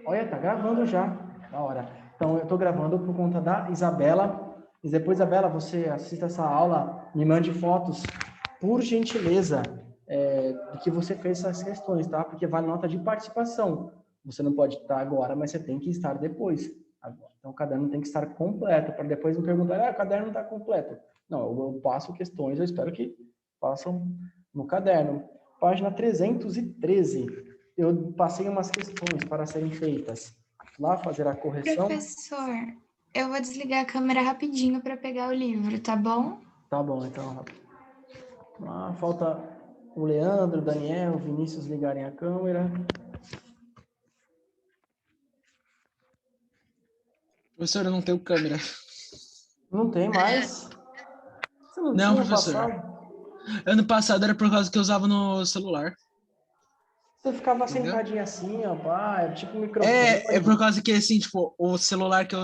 Olha, tá gravando já. Da hora. Então, eu tô gravando por conta da Isabela. E depois, Isabela, você assista essa aula, me mande fotos, por gentileza, do que você fez essas questões, tá? Porque vale nota de participação. Você não pode estar agora, mas você tem que estar depois. Então, o caderno tem que estar completo, para depois me perguntar, o caderno não está completo. Não, eu passo questões, eu espero que façam no caderno. Página 313. Eu passei umas questões para serem feitas. Lá fazer a correção. Professor, eu vou desligar a câmera rapidinho para pegar o livro, tá bom? Tá bom, então. Falta o Leandro, o Daniel, o Vinícius ligarem a câmera. Professor, eu não tenho câmera. Não tem mais. Você não Não, tinha professor. passado? Ano passado era por causa que eu usava no celular. Você ficava Entendeu? sentadinho assim, ó, pá, tipo um microfone. É por causa que, assim, tipo, o celular que eu...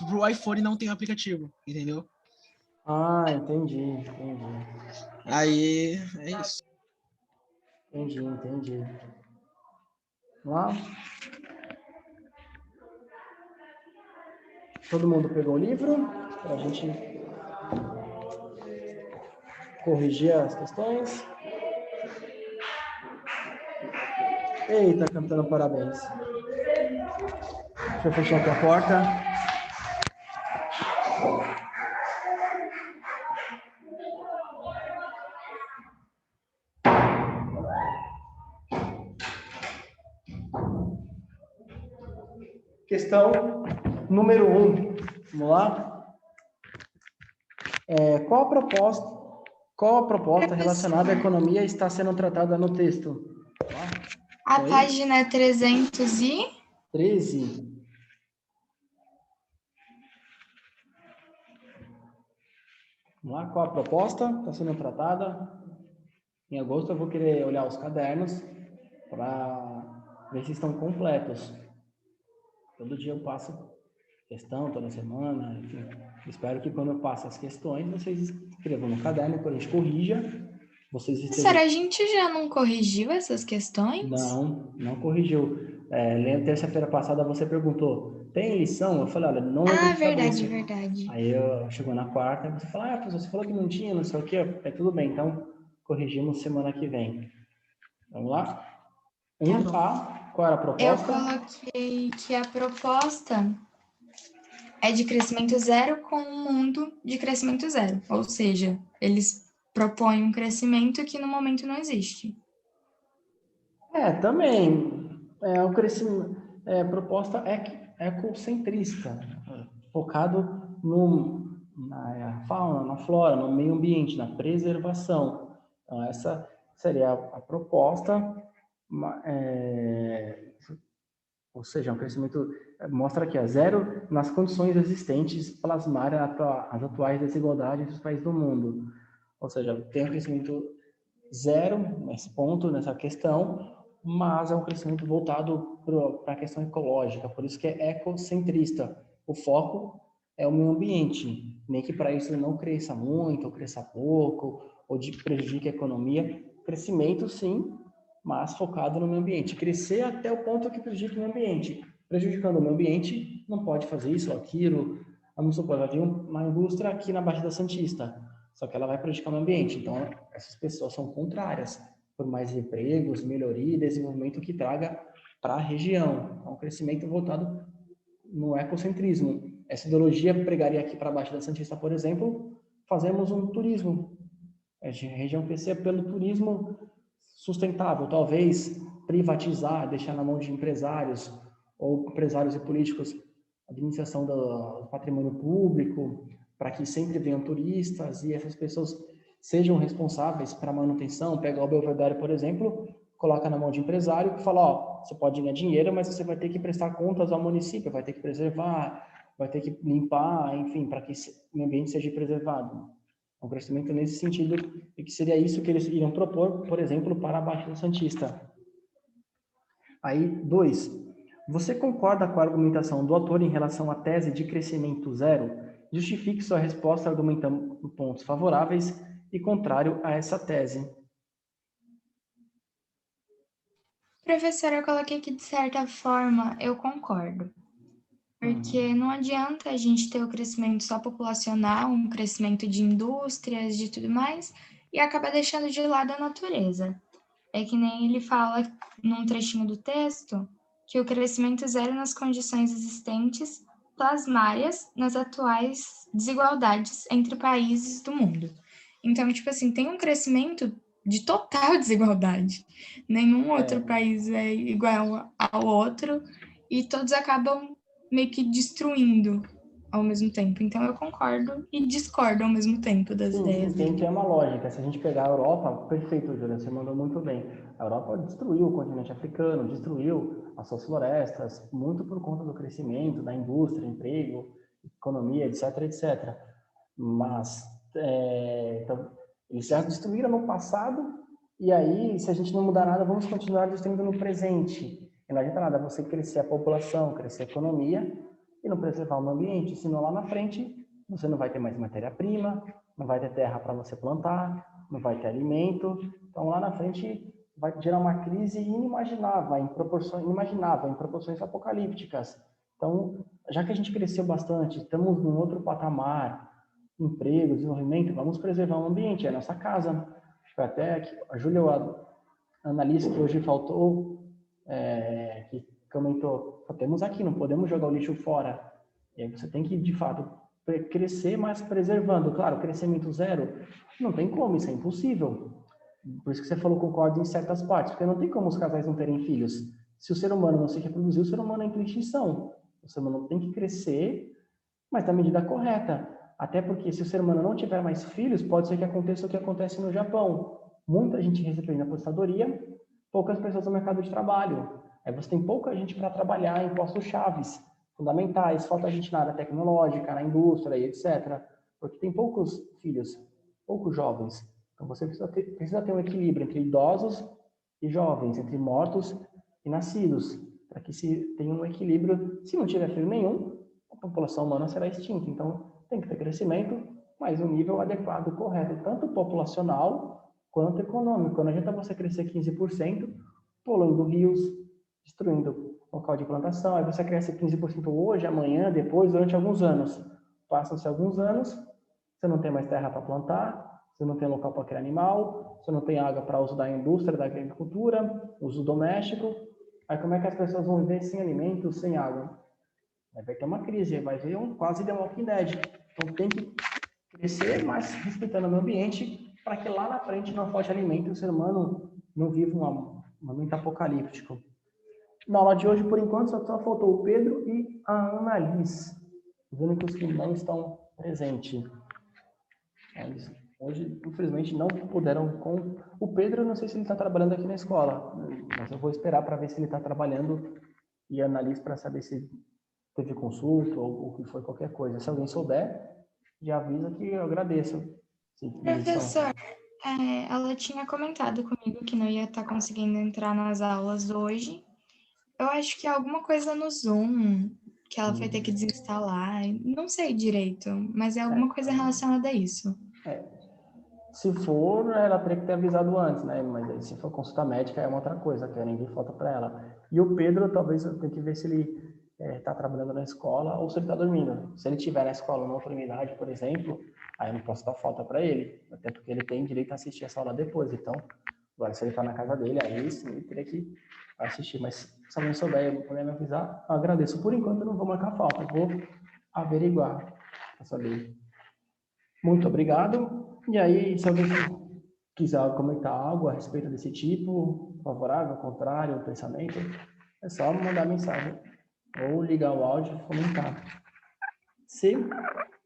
pro iPhone não tem aplicativo, entendeu? Ah, entendi. Aí, é isso. Entendi. Lá. Todo mundo pegou o livro? Para a gente corrigir as questões. Eita, cantando parabéns. Deixa eu fechar aqui a porta. Questão número 1. Vamos lá? Qual a proposta relacionada à economia está sendo tratada no texto? A página 313. 13. Vamos lá, qual a proposta está sendo tratada? Em agosto eu vou querer olhar os cadernos para ver se estão completos. Todo dia eu passo questão, toda semana, enfim. Espero que quando eu passo as questões, vocês escrevam no caderno, quando a gente corrija, vocês estejam... Professor, a gente já não corrigiu essas questões? Não corrigiu. Terça-feira passada você perguntou, tem lição? Eu falei, olha, não lembro de cabeça. Verdade. Aí chegou na quarta, você falou, professor, você falou que não tinha, não sei o quê. Tudo bem, então corrigimos semana que vem. Vamos lá? 1A, qual era a proposta? Eu coloquei que a proposta é de crescimento zero com um mundo de crescimento zero. Ou seja, eles propõem um crescimento que no momento não existe. Também. O crescimento, proposta ecocentrista, focado na fauna, na flora, no meio ambiente, na preservação. Então, essa seria a proposta, ou seja, um crescimento, mostra aqui, zero nas condições existentes, plasmar as atuais desigualdades dos países do mundo. Ou seja, tem um crescimento zero nesse ponto, nessa questão, mas é um crescimento voltado para a questão ecológica, por isso que é ecocentrista. O foco é o meio ambiente, nem que para isso ele não cresça muito, ou cresça pouco, ou prejudique a economia. Crescimento, sim, mas focado no meio ambiente. Crescer até o ponto que prejudique o meio ambiente. Prejudicando o meio ambiente, não pode fazer isso ou aquilo. Vamos supor, vai vir uma indústria aqui na Baixada Santista, só que ela vai prejudicar o meio ambiente. Então, essas pessoas são contrárias por mais empregos, melhoria e desenvolvimento que traga para a região. Então, um crescimento voltado no ecocentrismo. Essa ideologia pregaria aqui para a Baixada Santista, por exemplo, fazemos um turismo. A região crescer pelo turismo sustentável, talvez privatizar, deixar na mão de empresários ou empresários e políticos a administração do patrimônio público, para que sempre venham turistas e essas pessoas sejam responsáveis para a manutenção. Pega o Belvedere, por exemplo, coloca na mão de empresário que fala, você pode ganhar dinheiro, mas você vai ter que prestar contas ao município, vai ter que preservar, vai ter que limpar, enfim, para que o ambiente seja preservado. Um crescimento nesse sentido, e que seria isso que eles iriam propor, por exemplo, para a Baixada Santista. Aí, 2. Você concorda com a argumentação do autor em relação à tese de crescimento zero? Justifique sua resposta argumentando pontos favoráveis e contrário a essa tese. Professora, eu coloquei que, de certa forma, eu concordo. Porque não adianta a gente ter o crescimento só populacional, um crescimento de indústrias, de tudo mais, e acabar deixando de lado a natureza. É que nem ele fala num trechinho do texto que o crescimento zero nas condições existentes plasmárias nas atuais desigualdades entre países do mundo. Então, tipo assim, tem um crescimento de total desigualdade. Nenhum outro país é igual ao outro e todos acabam meio que destruindo ao mesmo tempo. Então, eu concordo e discordo ao mesmo tempo das ideias Tem dele. uma lógica. Se a gente pegar a Europa, perfeito, Júlia, você mandou muito bem. A Europa destruiu o continente africano, destruiu as suas florestas, muito por conta do crescimento, da indústria, emprego, economia, etc, etc. Mas então, eles já destruíram no passado, e aí, se a gente não mudar nada, vamos continuar destruindo no presente. E não adianta nada você crescer a população, crescer a economia, e não preservar o meio ambiente, senão lá na frente você não vai ter mais matéria-prima, não vai ter terra para você plantar, não vai ter alimento. Então lá na frente vai gerar uma crise inimaginável, em proporções apocalípticas. Então, já que a gente cresceu bastante, estamos num outro patamar, emprego, desenvolvimento, vamos preservar o ambiente, é a nossa casa. Até a Júlia, a analista que hoje faltou, que comentou, temos aqui, não podemos jogar o lixo fora. E aí você tem que, de fato, crescer, mas preservando. Claro, crescimento zero, não tem como, isso é impossível. Por isso que você falou, concordo em certas partes, porque não tem como os casais não terem filhos. Se o ser humano não se reproduzir, o ser humano entra em extinção. O ser humano tem que crescer, mas na medida correta. Até porque se o ser humano não tiver mais filhos, pode ser que aconteça o que acontece no Japão. Muita gente recebendo aposentadoria, poucas pessoas no mercado de trabalho. Aí você tem pouca gente para trabalhar em postos chaves, fundamentais, falta gente na área tecnológica, na indústria e etc. Porque tem poucos filhos, poucos jovens. Então você precisa ter um equilíbrio entre idosos e jovens, entre mortos e nascidos, para que se tenha um equilíbrio. Se não tiver filho nenhum, a população humana será extinta. Então tem que ter crescimento, mas um nível adequado, correto, tanto populacional quanto econômico. Não adianta você crescer 15%, poluindo rios, destruindo local de plantação, aí você cresce 15% hoje, amanhã, depois, durante alguns anos. Passam-se alguns anos, você não tem mais terra para plantar, você não tem local para criar animal, você não tem água para uso da indústria, da agricultura, uso doméstico. Aí como é que as pessoas vão viver sem alimento, sem água? Aí vai ter uma crise, vai ver quase The Walking Dead. Então tem que crescer, mas respeitando o meio ambiente, para que lá na frente não falte alimento e o ser humano não viva um momento apocalíptico. Na aula de hoje, por enquanto, só faltou o Pedro e a Annalise, os únicos que não estão presentes. Eles, hoje, infelizmente, não puderam com... O Pedro, não sei se ele está trabalhando aqui na escola, mas eu vou esperar para ver se ele está trabalhando e a Annalise para saber se teve consulta ou que foi qualquer coisa. Se alguém souber, já avisa que eu agradeço. Sim, Professor, ela tinha comentado comigo que não ia estar conseguindo entrar nas aulas hoje. Eu acho que é alguma coisa no Zoom que ela vai ter que desinstalar. Não sei direito, mas é alguma coisa relacionada a isso. Se for, ela teria que ter avisado antes, né? Mas aí, se for consulta médica, é uma outra coisa, que ninguém falta para ela. E o Pedro, talvez eu tenha que ver se ele está trabalhando na escola ou se ele está dormindo. Se ele estiver na escola na outra unidade, por exemplo, aí eu não posso dar falta para ele, até porque ele tem direito a assistir essa aula depois. Então, agora, se ele está na casa dele, aí sim ele teria que assistir. Mas se alguém souber e puder me avisar, eu agradeço. Por enquanto, eu não vou marcar falta, eu vou averiguar para saber. Muito obrigado. E aí, se alguém quiser comentar algo a respeito desse tipo, favorável, contrário, pensamento, é só mandar mensagem ou ligar o áudio e comentar. C.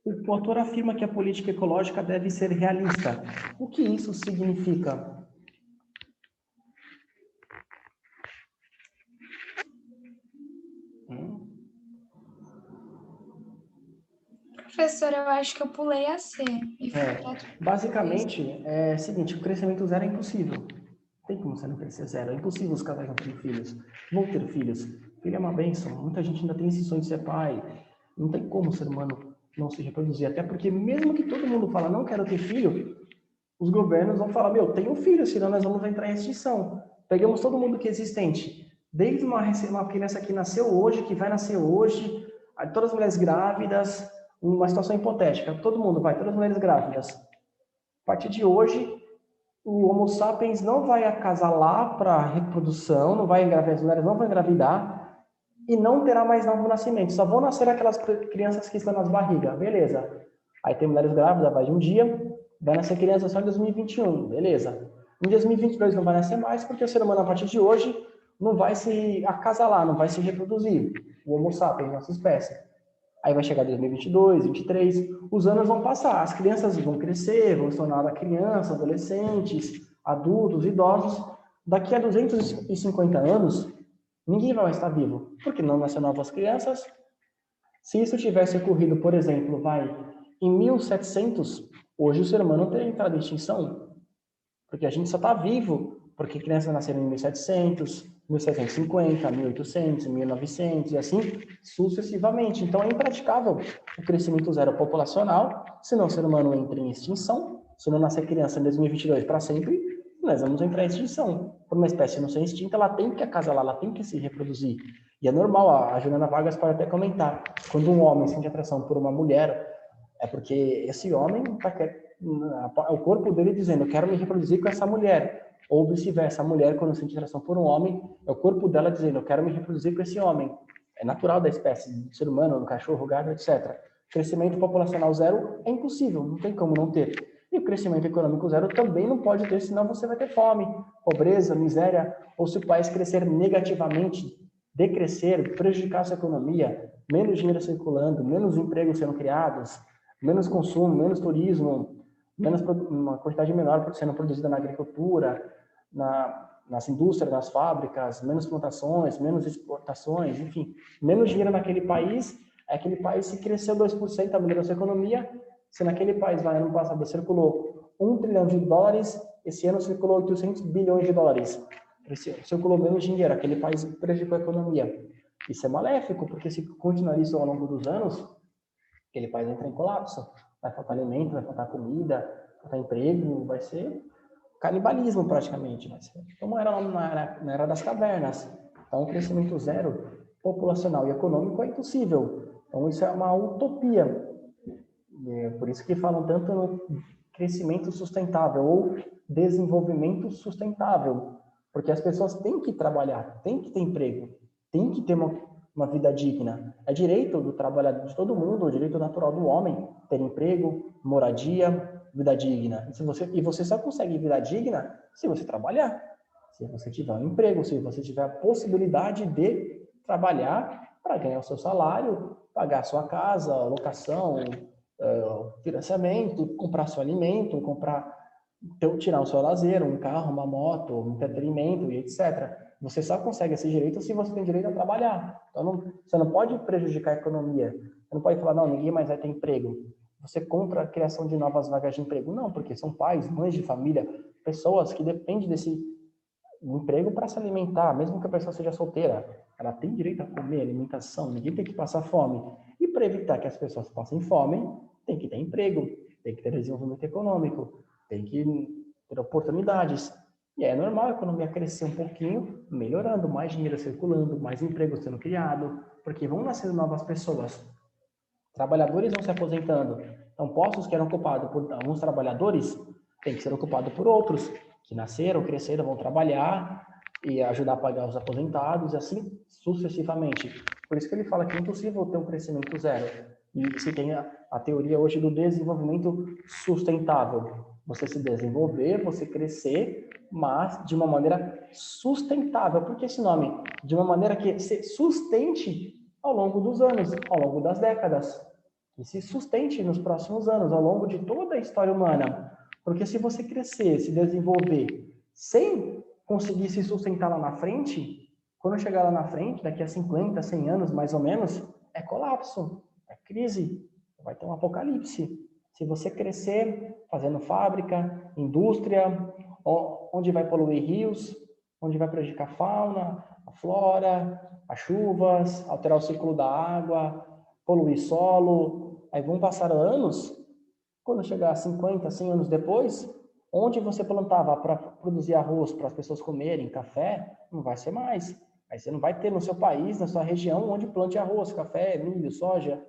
O autor afirma que a política ecológica deve ser realista. O que isso significa? Professor, eu acho que eu pulei a C. Basicamente, é o seguinte, o crescimento zero é impossível. Não tem como você não crescer zero. É impossível os casais não terem filhos. Vão ter filhos. Filho é uma bênção. Muita gente ainda tem esse sonho de ser pai. Não tem como o ser humano não se reproduzir. Até porque mesmo que todo mundo fala, não quero ter filho, os governos vão falar, meu, tenho filho, senão nós vamos entrar em extinção. Pegamos todo mundo que é existente, desde uma criança que nasceu hoje, que vai nascer hoje, todas as mulheres grávidas, uma situação hipotética, todas as mulheres grávidas. A partir de hoje, o Homo sapiens não vai acasalar para reprodução, não vai engravidar, as mulheres não vão engravidar e não terá mais novo nascimento. Só vão nascer aquelas crianças que estão nas barrigas, beleza. Aí tem mulheres grávidas, vai de um dia, vai nascer criança só em 2021, beleza. Em 2022 não vai nascer mais, porque o ser humano, a partir de hoje, não vai se acasalar, não vai se reproduzir. O Homo sapiens, nossa espécie. Aí vai chegar 2022, 2023, os anos vão passar, as crianças vão crescer, vão se tornar crianças, adolescentes, adultos, idosos. Daqui a 250 anos, ninguém vai mais estar vivo, porque não nascem novas crianças. Se isso tivesse ocorrido, por exemplo, em 1700, hoje o ser humano teria entrado em extinção, porque a gente só está vivo porque crianças nasceram em 1700, 1750, 1800, 1900 e assim sucessivamente. Então é impraticável o crescimento zero populacional, senão o ser humano entra em extinção. Se não nascer criança em 2022 para sempre, nós vamos entrar em extinção. Por uma espécie não ser extinta, ela tem que acasalar, ela tem que se reproduzir. E é normal, a Juliana Vargas pode até comentar, quando um homem sente atração por uma mulher, é porque esse homem o corpo dele dizendo, eu quero me reproduzir com essa mulher. Ou vice-versa, a mulher, quando sente atração por um homem, é o corpo dela dizendo, eu quero me reproduzir com esse homem. É natural da espécie, do ser humano, do cachorro, gado, etc. Crescimento populacional zero é impossível, não tem como não ter. E o crescimento econômico zero também não pode ter, senão você vai ter fome, pobreza, miséria, ou se o país crescer negativamente, decrescer, prejudicar a sua economia, menos dinheiro circulando, menos empregos sendo criados, menos consumo, menos turismo, uma quantidade menor sendo produzida na agricultura, nas indústrias, nas fábricas, menos plantações, menos exportações, enfim, menos dinheiro naquele país. Aquele país, se cresceu 2%, a melhorou a sua economia. Se naquele país, ano passado, circulou $1 trilhão, esse ano circulou 800 bilhões de dólares. Circulou menos dinheiro, aquele país prejudicou a economia. Isso é maléfico, porque se continuar isso ao longo dos anos, aquele país entra em colapso. Vai faltar alimento, vai faltar comida, vai faltar emprego, vai ser canibalismo praticamente. Vai ser como era na era das cavernas. Então, o crescimento zero populacional e econômico é impossível. Então, isso é uma utopia. É por isso que falam tanto no crescimento sustentável ou desenvolvimento sustentável. Porque as pessoas têm que trabalhar, têm que ter emprego, têm que ter uma vida digna. É direito do trabalhador, de todo mundo, o direito natural do homem, ter emprego, moradia, vida digna. E você só consegue vida digna se você trabalhar, se você tiver um emprego, se você tiver a possibilidade de trabalhar para ganhar o seu salário, pagar a sua casa, locação, financiamento, comprar seu alimento, tirar o seu lazer, um carro, uma moto, um entretenimento e etc. Você só consegue esse direito se você tem direito a trabalhar. Então, você não pode prejudicar a economia. Você não pode falar, não, ninguém mais vai ter emprego. Você compra a criação de novas vagas de emprego. Não, porque são pais, mães de família, pessoas que dependem desse emprego para se alimentar, mesmo que a pessoa seja solteira. Ela tem direito a comer, alimentação, ninguém tem que passar fome. E para evitar que as pessoas passem fome, tem que ter emprego, tem que ter desenvolvimento econômico, tem que ter oportunidades. E é normal a economia crescer um pouquinho, melhorando, mais dinheiro circulando, mais emprego sendo criado, porque vão nascendo novas pessoas. Trabalhadores vão se aposentando. Então, postos que eram ocupados por alguns trabalhadores têm que ser ocupados por outros, que nasceram, cresceram, vão trabalhar e ajudar a pagar os aposentados, e assim sucessivamente. Por isso que ele fala que é impossível ter um crescimento zero. E se tem a teoria hoje do desenvolvimento sustentável. Você se desenvolver, você crescer, mas de uma maneira sustentável. Por que esse nome? De uma maneira que se sustente ao longo dos anos, ao longo das décadas. E se sustente nos próximos anos, ao longo de toda a história humana. Porque se você crescer, se desenvolver, sem conseguir se sustentar lá na frente, quando chegar lá na frente, daqui a 50, 100 anos mais ou menos, é colapso, é crise, vai ter um apocalipse. Se você crescer fazendo fábrica, indústria, onde vai poluir rios, onde vai prejudicar a fauna, a flora, as chuvas, alterar o ciclo da água, poluir solo, aí vão passar anos, quando chegar a 50, 100 anos depois, Onde você plantava para produzir arroz, para as pessoas comerem, café, não vai ser mais. Aí você não vai ter no seu país, na sua região, onde plante arroz, café, milho, soja.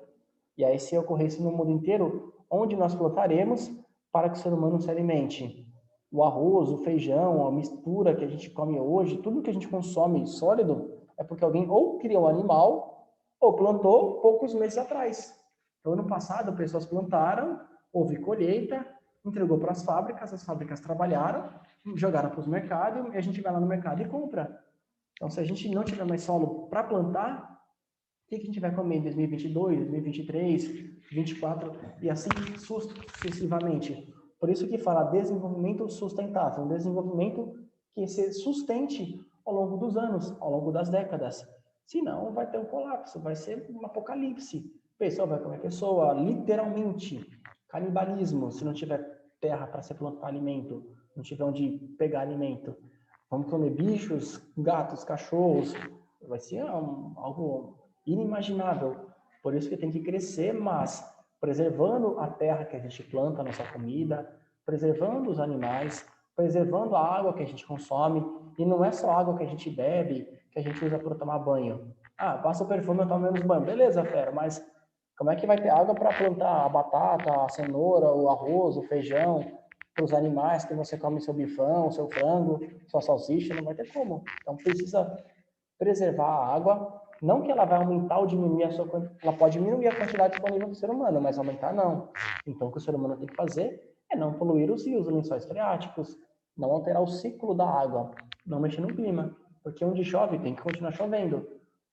E aí, se ocorresse no mundo inteiro, onde nós plantaremos para que o ser humano se alimente? O arroz, o feijão, a mistura que a gente come hoje, tudo que a gente consome sólido, é porque alguém ou criou um animal ou plantou poucos meses atrás. Então, ano passado, pessoas plantaram, houve colheita, entregou para as fábricas trabalharam, jogaram para os mercados e a gente vai lá no mercado e compra. Então, se a gente não tiver mais solo para plantar, o que a gente vai comer em 2022, 2023, 2024 e assim sucessivamente? Por isso que fala desenvolvimento sustentável, um desenvolvimento que se sustente ao longo dos anos, ao longo das décadas. Senão vai ter um colapso, vai ser um apocalipse. Pessoa vai comer pessoa, literalmente. Canibalismo, se não tiver terra para se plantar alimento, não tiver onde pegar alimento. Vamos comer bichos, gatos, cachorros. Vai ser algo inimaginável. Por isso que tem que crescer, mas preservando a terra que a gente planta, a nossa comida, preservando os animais, preservando a água que a gente consome. E não é só água que a gente bebe, que a gente usa para tomar banho. Ah, passa o perfume e toma menos banho. Beleza, fera, mas como é que vai ter água para plantar a batata, a cenoura, o arroz, o feijão, para os animais que você come seu bifão, seu frango, sua salsicha? Não vai ter como. Então precisa preservar a água, não que ela vai aumentar ou diminuir ela pode diminuir a quantidade disponível do ser humano, mas aumentar não. Então o que o ser humano tem que fazer é não poluir os rios, os lençóis freáticos, não alterar o ciclo da água, não mexer no clima, porque onde chove tem que continuar chovendo,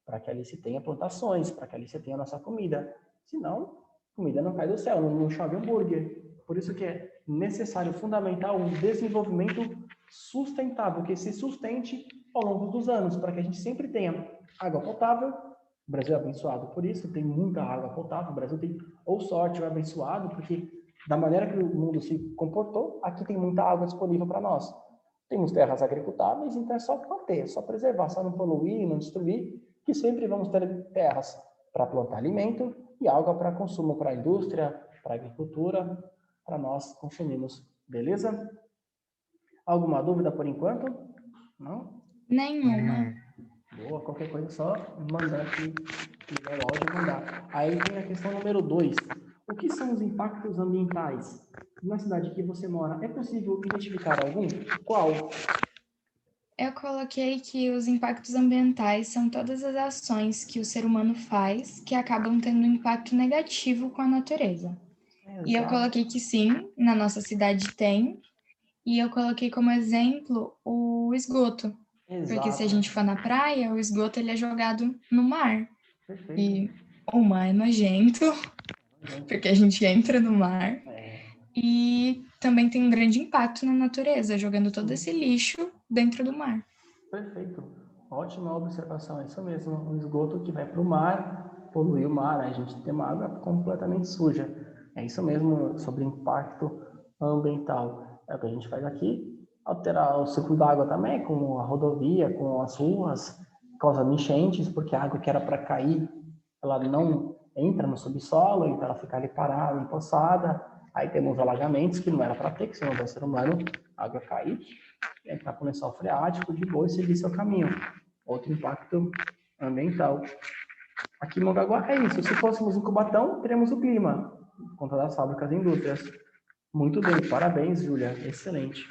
para que ali se tenha plantações, para que ali se tenha a nossa comida. Senão, comida não cai do céu, não chove hambúrguer. Por isso que é necessário, fundamental, um desenvolvimento sustentável, que se sustente ao longo dos anos, para que a gente sempre tenha água potável. O Brasil é abençoado por isso, tem muita água potável. O Brasil tem, ou sorte ou abençoado, porque da maneira que o mundo se comportou, aqui tem muita água disponível para nós. Temos terras agricultáveis, então é só manter, é só preservar, só não poluir, não destruir, que sempre vamos ter terras para plantar alimento e água para consumo, para a indústria, para a agricultura, para nós consumirmos. Beleza? Alguma dúvida por enquanto? Não? Nenhuma. Boa, qualquer coisa é só mandar aqui, ligar o áudio e mandar. Aí tem a questão número 2. O que são os impactos ambientais? Na cidade que você mora, é possível identificar algum? Qual? Eu coloquei que os impactos ambientais são todas as ações que o ser humano faz que acabam tendo um impacto negativo com a natureza. E eu coloquei que sim, na nossa cidade tem. E eu coloquei como exemplo o esgoto. Porque se a gente for na praia, o esgoto ele é jogado no mar. Perfeito. E o mar é nojento, porque a gente entra no mar. E também tem um grande impacto na natureza, jogando todo esse lixo dentro do mar. Perfeito. Ótima observação, é isso mesmo. Um esgoto que vai para o mar, polui o mar, a gente tem uma água completamente suja. É isso mesmo sobre impacto ambiental. É o que a gente faz aqui, alterar o ciclo da água também, com a rodovia, com as ruas, causando enchentes, porque a água que era para cair, ela não entra no subsolo, então ela fica ali parada, empoçada. Aí temos alagamentos que não era para ter, que se não der ser humano, a água cair, entrar com lençol freático, de boa e seguir seu caminho. Outro impacto ambiental. Aqui em Mongaguá é isso. Se fôssemos em Cubatão, teríamos o clima, por conta das fábricas e indústrias. Muito bem, parabéns, Júlia. Excelente.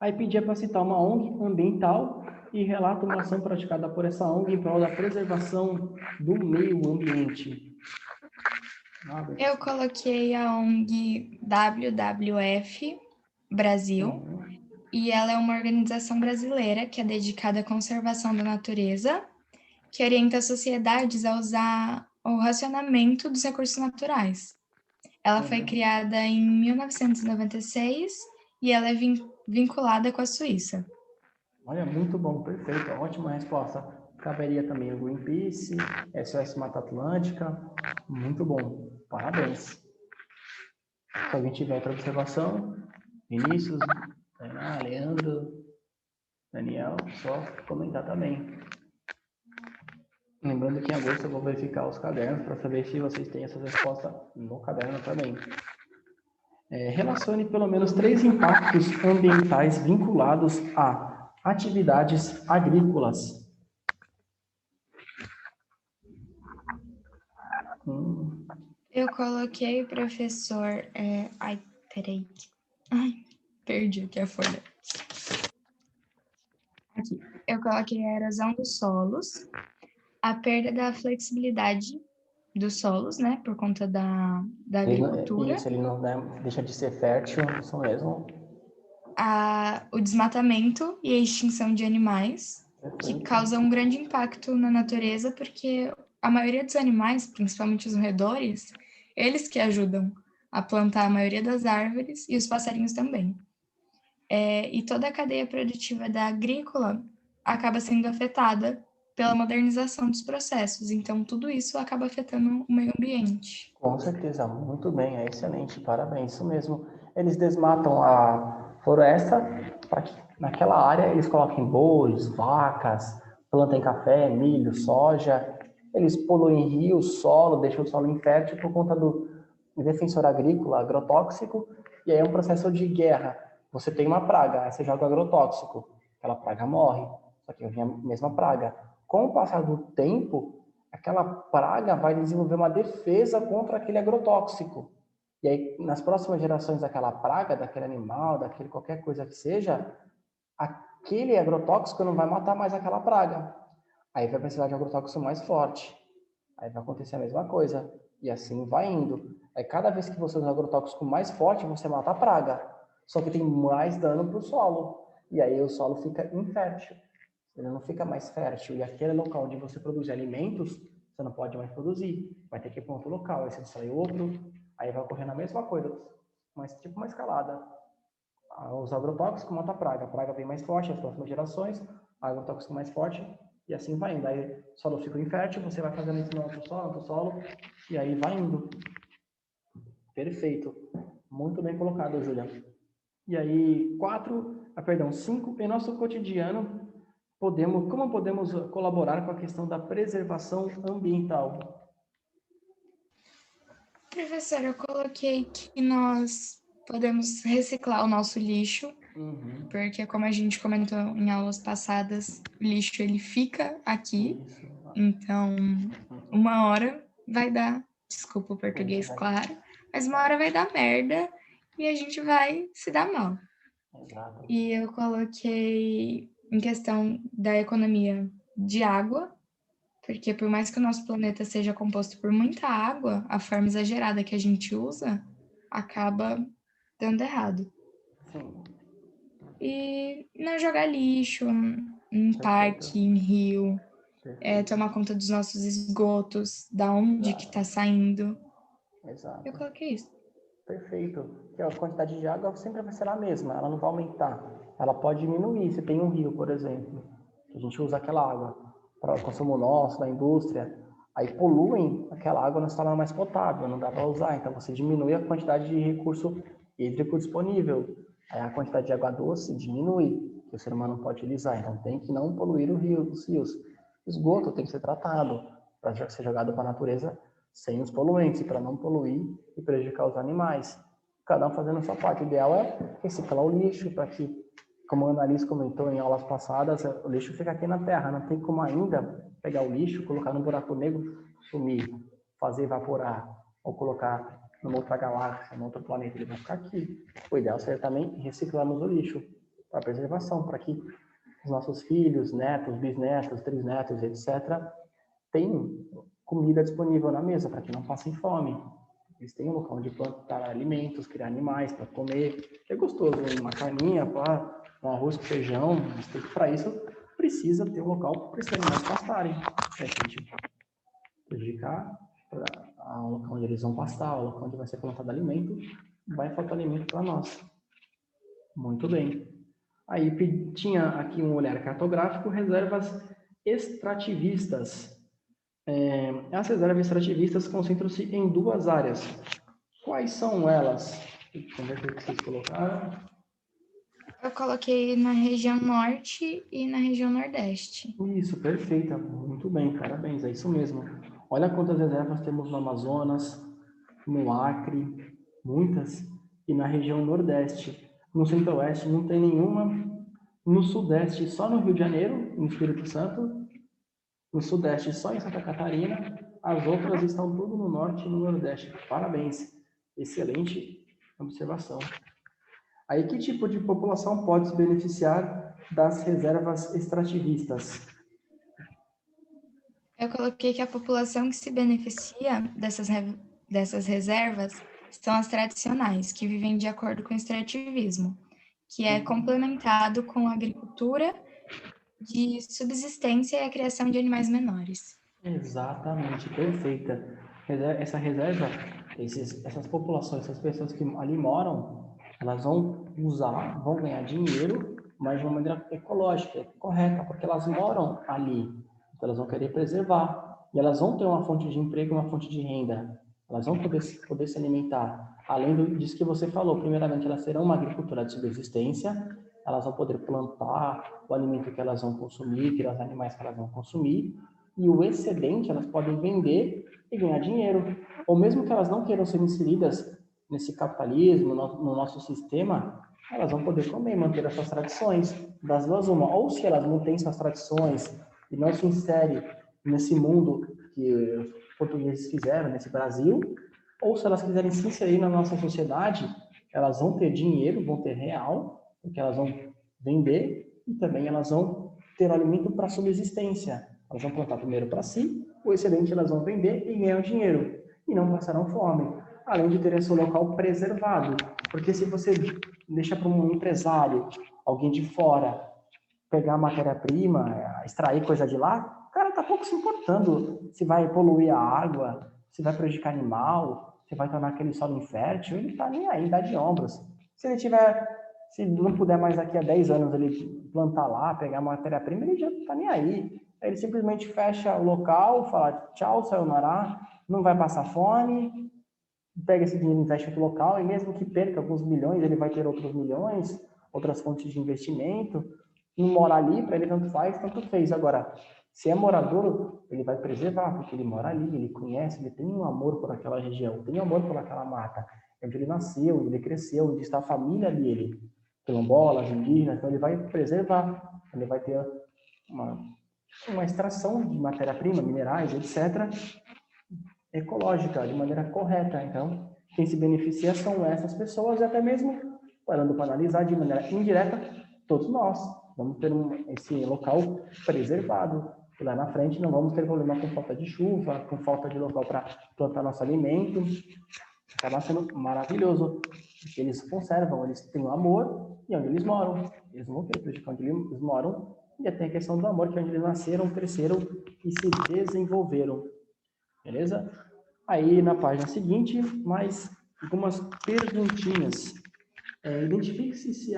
Aí pedia para citar uma ONG ambiental e relata uma ação praticada por essa ONG em prol da preservação do meio ambiente. Eu coloquei a ONG WWF Brasil, e ela é uma organização brasileira que é dedicada à conservação da natureza, que orienta as sociedades a usar o racionamento dos recursos naturais. Ela foi criada em 1996 e ela é vinculada com a Suíça. Olha, muito bom, perfeito, ótima resposta. Caberia também o Greenpeace, SOS Mata Atlântica, muito bom, parabéns. Se alguém tiver outra observação, Vinícius, Tainá, Leandro, Daniel, só comentar também. Lembrando que em agosto eu vou verificar os cadernos para saber se vocês têm essas respostas no caderno também. Relacione pelo menos 3 impactos ambientais vinculados a atividades agrícolas. Eu coloquei o professor... Ai, peraí. Ai, perdi aqui a folha. Aqui. Eu coloquei a erosão dos solos, a perda da flexibilidade dos solos, né, por conta da agricultura. Ele não deixa de ser fértil, isso mesmo. O desmatamento e a extinção de animais, que causam um grande impacto na natureza, porque a maioria dos animais, principalmente os roedores, eles que ajudam a plantar a maioria das árvores e os passarinhos também. E toda a cadeia produtiva da agrícola acaba sendo afetada pela modernização dos processos. Então, tudo isso acaba afetando o meio ambiente. Com certeza, muito bem, é excelente, parabéns, isso mesmo. Eles desmatam a floresta para que naquela área eles coloquem bois, vacas, plantem café, milho, soja. Eles poluem rios, solo, deixam o solo infértil por conta do defensor agrícola, agrotóxico, e aí é um processo de guerra. Você tem uma praga, aí você joga agrotóxico, aquela praga morre, só que vem a mesma praga. Com o passar do tempo, aquela praga vai desenvolver uma defesa contra aquele agrotóxico. E aí, nas próximas gerações daquela praga, daquele animal, daquele qualquer coisa que seja, aquele agrotóxico não vai matar mais aquela praga. Aí vai precisar de um agrotóxico mais forte. Aí vai acontecer a mesma coisa. E assim vai indo. Aí cada vez que você usa um agrotóxico mais forte, você mata a praga. Só que tem mais dano para o solo. E aí o solo fica infértil. Ele não fica mais fértil. E aquele local onde você produz alimentos, você não pode mais produzir. Vai ter que ir para outro local. Aí você destrói outro. Aí vai ocorrendo a mesma coisa. Mas tipo uma escalada. Os agrotóxicos matam a praga vem mais forte, as próximas gerações, agrotóxico mais forte, e assim vai indo. Aí o solo fica infértil, você vai fazendo isso no outro solo, e aí vai indo. Perfeito. Muito bem colocado, Júlia. E aí, 5, em nosso cotidiano, como podemos colaborar com a questão da preservação ambiental? Professor, eu coloquei que nós podemos reciclar o nosso lixo, porque como a gente comentou em aulas passadas, o lixo ele fica aqui, então uma hora vai dar, desculpa o português, claro, mas uma hora vai dar merda e a gente vai se dar mal. Exato. E eu coloquei em questão da economia de água, porque por mais que o nosso planeta seja composto por muita água, a forma exagerada que a gente usa acaba dando errado. Sim. E não jogar lixo em parque, em rio, tomar conta dos nossos esgotos, da onde que está saindo. Exato. Eu coloquei isso. Perfeito. Porque a quantidade de água sempre vai ser a mesma, ela não vai aumentar. Ela pode diminuir. Você tem um rio, por exemplo, que a gente usa aquela água para o consumo nosso, da indústria, aí poluem aquela água, não se torna mais potável, não dá para usar. Então você diminui a quantidade de recurso hídrico disponível. Aí a quantidade de água doce diminui, que o ser humano pode utilizar. Então tem que não poluir o rio, os rios. Esgoto tem que ser tratado para ser jogado para a natureza sem os poluentes, para não poluir e prejudicar os animais. Cada um fazendo a sua parte. O ideal é reciclar o lixo, para que, como a Annalise comentou em aulas passadas, o lixo fica aqui na Terra. Não tem como ainda pegar o lixo, colocar no buraco negro, sumir, fazer evaporar, ou colocar numa outra galáxia, num outro planeta. Ele vai ficar aqui. O ideal seria também reciclarmos o lixo para preservação, para que os nossos filhos, netos, bisnetos, trisnetos, etc., tenham comida disponível na mesa para que não passem fome. Eles têm um local onde plantar alimentos, criar animais para comer. É gostoso, uma carninha, um arroz com feijão. Para isso, precisa ter um local para esses animais pastarem. Se a gente prejudicar o local onde eles vão pastar, o local onde vai ser plantado alimento, vai faltar alimento para nós. Muito bem. Aí tinha aqui um olhar cartográfico, reservas extrativistas. As reservas extrativistas concentram-se em 2 áreas. Quais são elas? Como é que vocês colocaram? Eu coloquei na região norte e na região nordeste. Isso, perfeita. Muito bem, parabéns, é isso mesmo. Olha quantas reservas temos no Amazonas, no Acre, muitas. e na região Nordeste. No Centro-Oeste não tem nenhuma. No Sudeste, só no Rio de Janeiro, no Espírito Santo. No Sudeste, só em Santa Catarina. As outras estão tudo no Norte e no Nordeste. Parabéns. Excelente observação. Aí, que tipo de população pode se beneficiar das reservas extrativistas? Eu coloquei que a população que se beneficia dessas reservas são as tradicionais, que vivem de acordo com o extrativismo, que é complementado com a agricultura de subsistência e a criação de animais menores. Exatamente, perfeita. Essa reserva, essas populações, essas pessoas que ali moram, elas vão usar, vão ganhar dinheiro, mas de uma maneira ecológica, correta, porque elas moram ali. Então, elas vão querer preservar. E elas vão ter uma fonte de emprego, uma fonte de renda. Elas vão poder se alimentar. Além disso que você falou, primeiramente, elas terão uma agricultura de subsistência, elas vão poder plantar o alimento que elas vão consumir, criar os animais que elas vão consumir, e o excedente elas podem vender e ganhar dinheiro. Ou mesmo que elas não queiram ser inseridas nesse capitalismo, no nosso sistema, elas vão poder comer, manter as suas tradições. Das duas, uma. Ou se elas mantêm suas tradições e não se inserem nesse mundo que os portugueses fizeram, nesse Brasil, ou se elas quiserem se inserir na nossa sociedade, elas vão ter dinheiro, vão ter real, porque elas vão vender e também elas vão ter alimento para subsistência. Elas vão plantar primeiro para si, o excedente elas vão vender e ganhar dinheiro. E não passarão fome. Além de ter esse local preservado. Porque se você deixa para um empresário, alguém de fora, pegar a matéria-prima, extrair coisa de lá, o cara tá pouco se importando se vai poluir a água, se vai prejudicar animal, se vai tornar aquele solo infértil, ele tá nem aí, dá de ombros. Se ele tiver, se não puder mais daqui a 10 anos ele plantar lá, pegar a matéria-prima, ele já tá nem aí. Aí ele simplesmente fecha o local, fala tchau, sayonara, não vai passar fome, pega esse dinheiro e investe no local, e mesmo que perca alguns milhões, ele vai ter outros milhões, outras fontes de investimento. Não mora ali, para ele tanto faz, tanto fez. Agora, se é morador, ele vai preservar, porque ele mora ali, ele conhece, ele tem um amor por aquela região, tem um amor por aquela mata, onde ele nasceu, onde ele cresceu, onde está a família dele, quilombolas, indígenas, então ele vai preservar, ele vai ter uma extração de matéria-prima, minerais, etc., ecológica, de maneira correta. Então, quem se beneficia são essas pessoas, e até mesmo, parando para analisar de maneira indireta, todos nós. Vamos ter esse local preservado. E lá na frente não vamos ter problema com falta de chuva, com falta de local para plantar nosso alimento. Acaba sendo maravilhoso, porque eles conservam, eles têm um amor, e onde eles moram. Eles vão ter prejudicar onde eles moram, e tem a questão do amor, que é onde eles nasceram, cresceram e se desenvolveram. Beleza? Aí, na página seguinte, mais algumas perguntinhas. Identifique-se se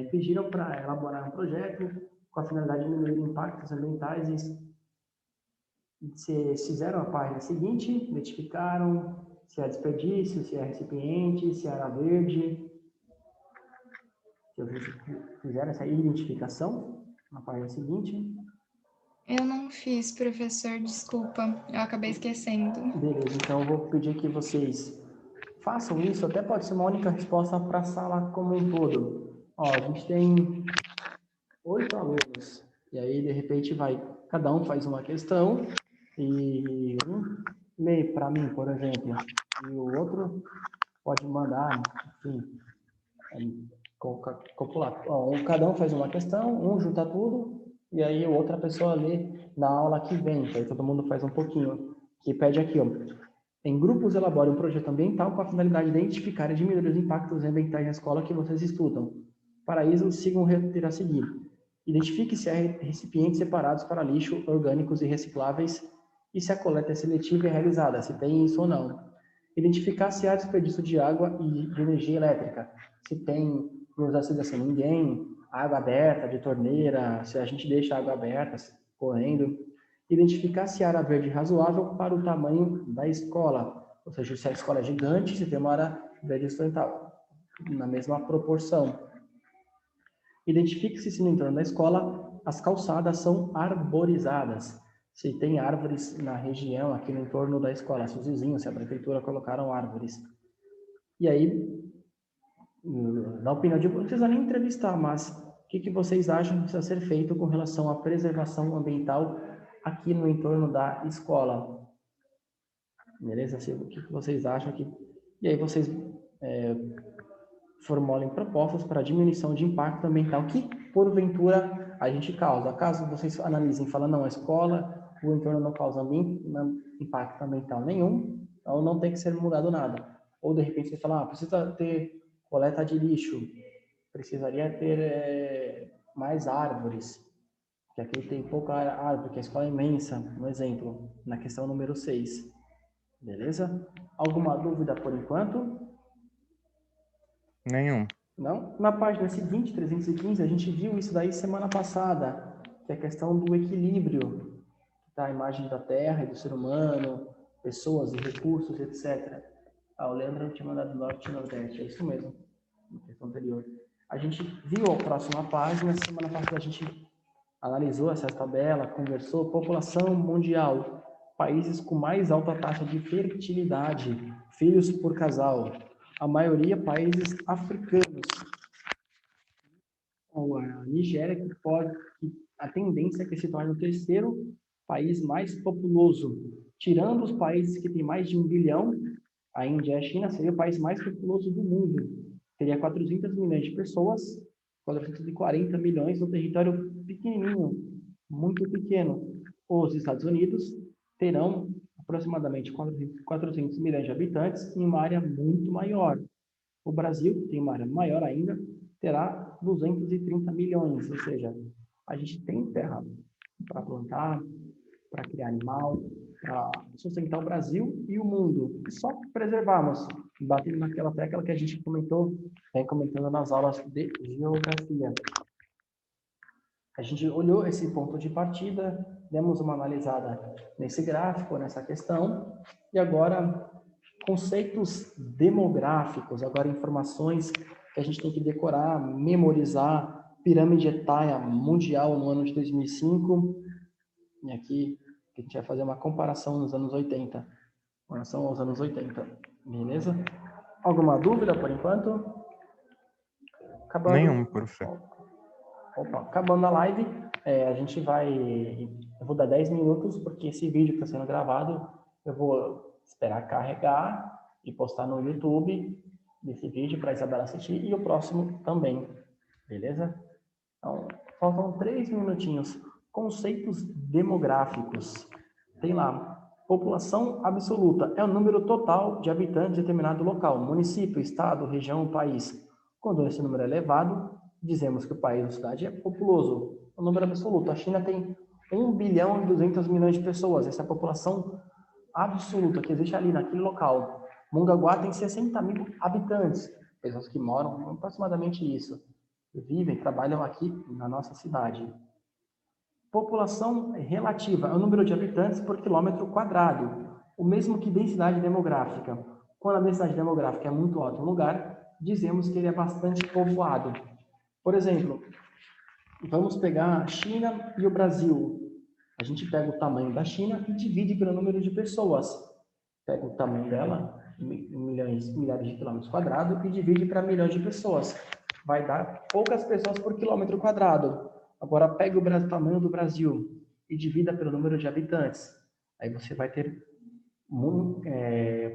pediram para elaborar um projeto com a finalidade de diminuir impactos ambientais e se fizeram a página seguinte, identificaram se é desperdício, se é recipiente, se é área verde. Se vocês fizeram essa identificação na página seguinte. Eu não fiz, professor, desculpa, eu acabei esquecendo. Beleza, então eu vou pedir que vocês façam isso, até pode ser uma única resposta para a sala como um todo. Ó, a gente tem 8 alunos, e aí de repente cada um faz uma questão, e um lê para mim, por exemplo, e o outro pode mandar, enfim, copular. Ó, cada um faz uma questão, um junta tudo, e aí outra pessoa lê na aula que vem, que aí todo mundo faz um pouquinho. Que pede aqui, ó. Em grupos, elabore um projeto ambiental com a finalidade de identificar e diminuir os impactos ambientais na escola que vocês estudam. Para isso, sigam o roteiro a seguir. Identifique se há recipientes separados para lixo, orgânicos e recicláveis e se a coleta é seletiva e realizada, se tem isso ou não. Identificar se há desperdício de água e de energia elétrica, se tem luz acesa sem ninguém, água aberta de torneira, se a gente deixa a água aberta, correndo. Identificar se a área verde é razoável para o tamanho da escola, ou seja, se a escola é gigante, se tem uma área verde sustentável, na mesma proporção. Identifique-se se no entorno da escola as calçadas são arborizadas, se tem árvores na região, aqui no entorno da escola, se os vizinhos, se a prefeitura colocaram árvores. E aí, na opinião de vocês, não precisa nem entrevistar, mas o que vocês acham que precisa ser feito com relação à preservação ambiental aqui no entorno da escola? Beleza? O que vocês acham aqui? E aí vocês formulem propostas para diminuição de impacto ambiental que, porventura, a gente causa. Caso vocês analisem e falem, não, a escola, o entorno não causa impacto ambiental nenhum, então não tem que ser mudado nada. Ou, de repente, você fala, precisa ter coleta de lixo, precisaria ter mais árvores, que aqui tem pouca árvore, que a escola é imensa, um exemplo, na questão número 6. Beleza? Alguma dúvida por enquanto? Nenhum. Não? Na página seguinte, 315, a gente viu isso daí semana passada, que é a questão do equilíbrio, tá? A imagem da Terra e do ser humano, pessoas e recursos, etc. O Leandro tinha mandado norte e nordeste, é isso mesmo, na questão anterior. A gente viu a próxima página, semana passada a gente analisou essa tabela, conversou, população mundial, países com mais alta taxa de fertilidade, filhos por casal, a maioria países africanos. A Nigéria, que a tendência é que se torne o terceiro país mais populoso, tirando os países que têm mais de 1 bilhão, a Índia e a China seria o país mais populoso do mundo. Teria 400 milhões de pessoas, 440 milhões no território pequenininho, muito pequeno. Os Estados Unidos terão aproximadamente 400 milhões de habitantes em uma área muito maior. O Brasil, que tem uma área maior ainda, terá 230 milhões, ou seja, a gente tem terra para plantar, para criar animal, para sustentar o Brasil e o mundo. E só preservarmos, batendo naquela tecla que a gente comentou, vem comentando nas aulas de geografia. A gente olhou esse ponto de partida, demos uma analisada nesse gráfico, nessa questão, e agora conceitos demográficos, agora informações que a gente tem que decorar, memorizar, pirâmide etária mundial no ano de 2005, e aqui a gente vai fazer uma comparação nos anos 80, com relação aos anos 80, beleza? Alguma dúvida por enquanto? Acabando... Nenhum, professor. Opa, acabando a live, a gente vai... Eu vou dar 10 minutos, porque esse vídeo está sendo gravado, eu vou esperar carregar e postar no YouTube desse vídeo para a Isabela assistir, e o próximo também, beleza? Então, faltam 3 minutinhos. Conceitos demográficos. Tem lá, população absoluta é o número total de habitantes de determinado local, município, estado, região, país. Quando esse número é elevado, dizemos que o país ou cidade é populoso. O número absoluto. A China tem 1 bilhão e 200 milhões de pessoas. Essa é a população absoluta que existe ali naquele local. Mongaguá tem 60 mil habitantes, pessoas que moram aproximadamente isso, e vivem, trabalham aqui na nossa cidade. População relativa é o número de habitantes por quilômetro quadrado, o mesmo que densidade demográfica. Quando a densidade demográfica é muito alta em um lugar, dizemos que ele é bastante povoado. Por exemplo, vamos pegar a China e o Brasil. A gente pega o tamanho da China e divide pelo número de pessoas. Pega o tamanho dela, milhares de quilômetros quadrados, e divide para milhões de pessoas. Vai dar poucas pessoas por quilômetro quadrado. Agora pega o tamanho do Brasil e divida pelo número de habitantes. Aí você vai ter,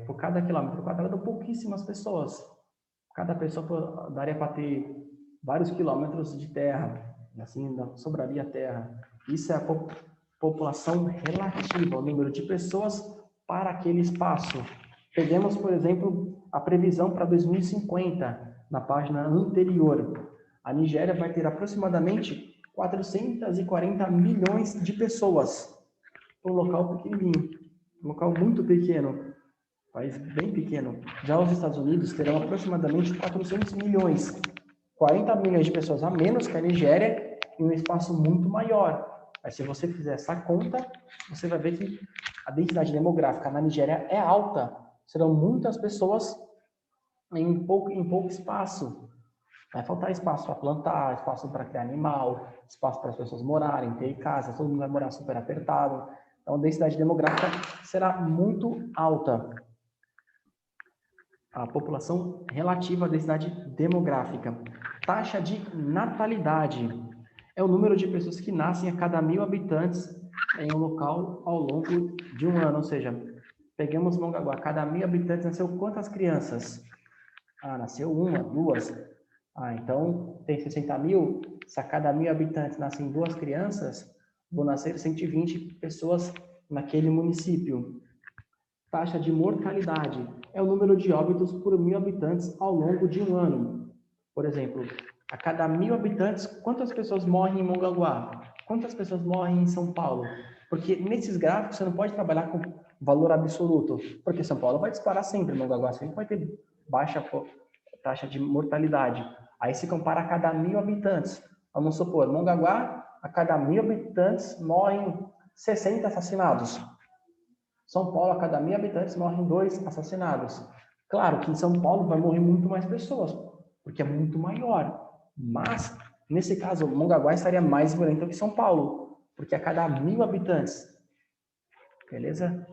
por cada quilômetro quadrado, pouquíssimas pessoas. Cada pessoa daria para ter vários quilômetros de terra. Assim, sobraria terra. Isso é a população relativa, o número de pessoas para aquele espaço. Peguemos, por exemplo, a previsão para 2050, na página anterior. A Nigéria vai ter aproximadamente 440 milhões de pessoas. Um local pequenininho, um local muito pequeno, país bem pequeno. Já os Estados Unidos terão aproximadamente 400 milhões, 40 milhões de pessoas a menos que a Nigéria, em um espaço muito maior. Mas se você fizer essa conta, você vai ver que a densidade demográfica na Nigéria é alta. Serão muitas pessoas em pouco espaço. Vai faltar espaço para plantar, espaço para criar animal, espaço para as pessoas morarem, ter casa, todo mundo vai morar super apertado. Então, a densidade demográfica será muito alta. a população relativa à densidade demográfica. Taxa de natalidade é o número de pessoas que nascem a cada 1.000 habitantes em um local ao longo de um ano. Ou seja, pegamos Mongaguá, a cada 1.000 habitantes nasceu quantas crianças? Ah, nasceu uma, duas. Ah, então tem 60.000. Se a cada 1.000 habitantes nascem 2 crianças, vão nascer 120 pessoas naquele município. Taxa de mortalidade é o número de óbitos por 1.000 habitantes ao longo de um ano. Por exemplo, a cada 1.000 habitantes, quantas pessoas morrem em Mongaguá? Quantas pessoas morrem em São Paulo? Porque nesses gráficos você não pode trabalhar com valor absoluto, porque São Paulo vai disparar sempre, Mongaguá sempre vai ter baixa taxa de mortalidade. Aí se compara a cada 1.000 habitantes. Vamos supor, Mongaguá, a cada 1.000 habitantes morrem 60 assassinados. São Paulo, a cada 1.000 habitantes morrem 2 assassinados. Claro que em São Paulo vai morrer muito mais pessoas, porque é muito maior. Mas, nesse caso, Mongaguá estaria mais violento que São Paulo, porque a cada 1.000 habitantes. Beleza?